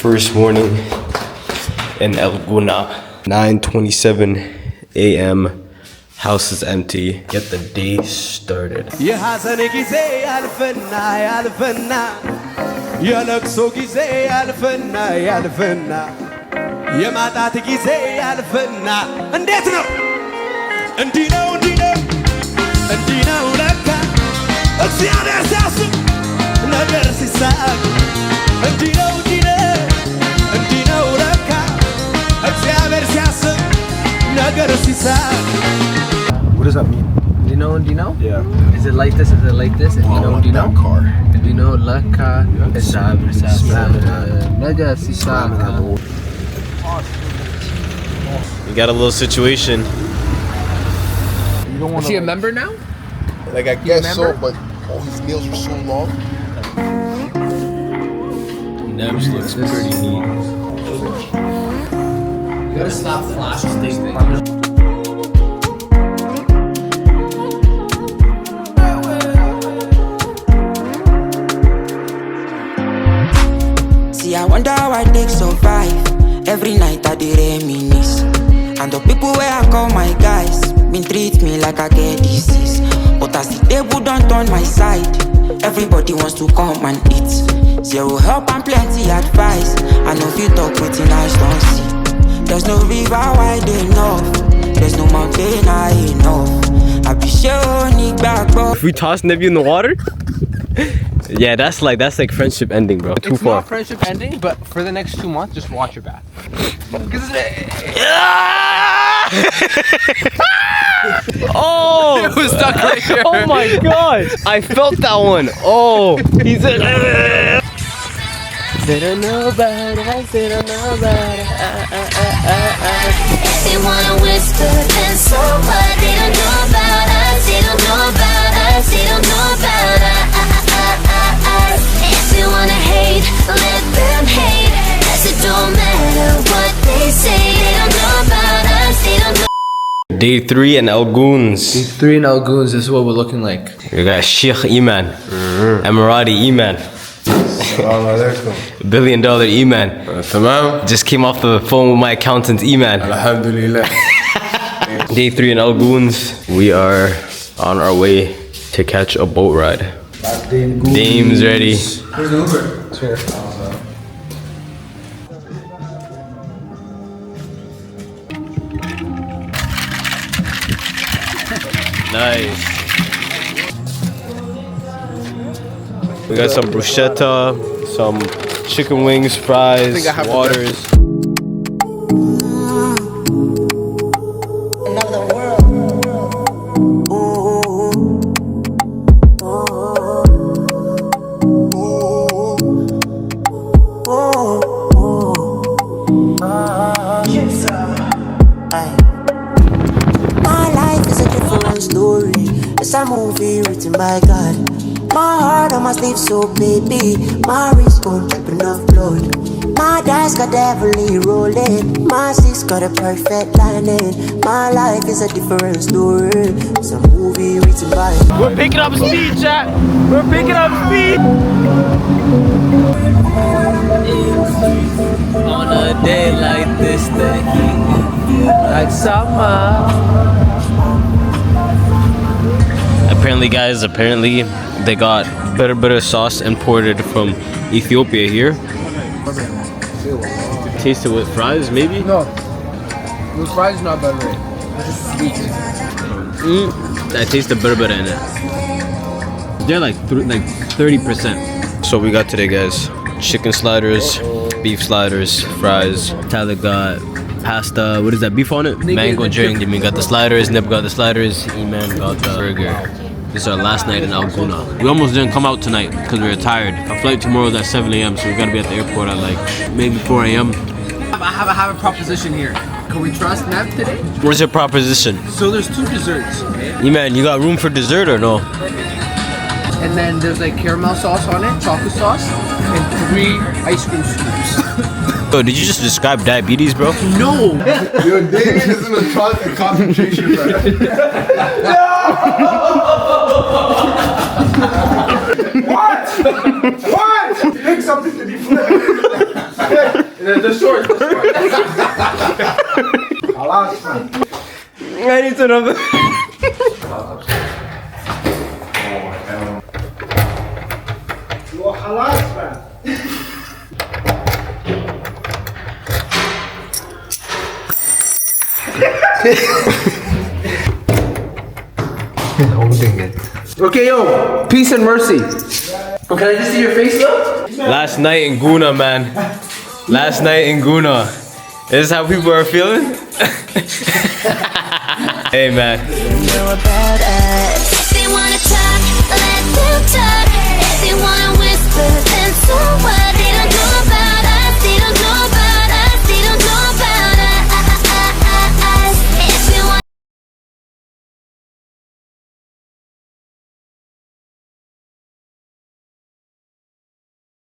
First morning in Gouna. 9:27 a.m. House is empty. Get the day started. የማጣት ጊዜ ያልፍና እንዴት ነው እንዲህ ነው ለካ እግዚአብሔር ሲያስብ ነገር ሲሳቅ እንዲህ ነው ለካ እግዚአብሔር ሲያስብ ነገር ሲሳቅ What does that mean? Do you know? Yeah. Is it like this? Is it like this? Do you know? Car. Do you know laka ነገር ሲሳቅ We got a little situation. Is he a member now? Like I guess so, but all his nails are so long. Nebs looks pretty neat. You gotta stop flashing these things. See, I wonder how I take survive. Every night I dey reminisce. And the people where I call my guys been treat me like I get disease. But as the table don't turn my side, everybody wants to come and eat. Zero help and plenty advice. I know if you talk with eyes don't see. There's no river wide enough. There's no mountain high enough. I be sure back, bro. If we toss Nebby in the water? Yeah, that's like friendship ending, bro. Too It's far. not friendship ending, but for the next 2 months, just watch your back. Oh! It was stuck right here. Oh my god! I felt that one. Oh, he's a. They don't know about us. They don't know about us. They wanna whisper and so what? They don't know about us. They don't know about us. They don't know about us. If they wanna hate, let them hate. 'Cause it don't matter what they say. They don't know about us. They don't know. Day 3 in Goons. 3 in Goons, this is what we're looking like. We got Sheikh Iman, Emirati Iman, $1 billion Iman. Just came off the phone with my accountant Iman. Alhamdulillah. Day 3 in Goons. We are on our way to catch a boat ride. Dame's ready. Where's the Uber? It's here. Nice. We got some bruschetta, some chicken wings, fries, waters. Another world. My life is a different story. It's a movie written by God. My heart on my sleeve, so baby. My wrist gon' dripping off blood. My dice got heavily rolling. My six got a perfect lining. My life is a different story. It's a movie written by God. We're picking up speed, chat. We're picking up speed. On a day like this, the heat like summer. Apparently, guys, they got butter sauce imported from Ethiopia here. Taste it with fries, maybe? No, the fries is not buttery. It's just sweet. I taste the butter in it. They're like 30%. So we got today, guys, chicken sliders, beef sliders, fries. Tyler got pasta. What is that? Beef on it? Mango drink. Demi got the sliders. Nib got the sliders. Eman got the burger. This is our last night in Gouna. We almost didn't come out tonight because we were tired. Our flight tomorrow is at 7 a.m. so we gotta be at the airport at like maybe 4 a.m. I have a proposition here. Can we trust Nev today? Where's your proposition? So there's 2 desserts, okay? Eman, you got room for dessert or no? And then there's like caramel sauce on it, chocolate sauce, and 3 ice cream scoops. Yo, did you just describe diabetes, bro? No! Yo, Damien is in a concentration camp. What? What? Pick something to be flipped. The sword. I need to know. Holding it. Okay, yo, peace and mercy. Oh, can I just see your face though? Last night in Gouna, man. Last night in Gouna. Is this how people are feeling? Hey, man. If they wanna talk, let them talk. If they wanna whisper, then so what?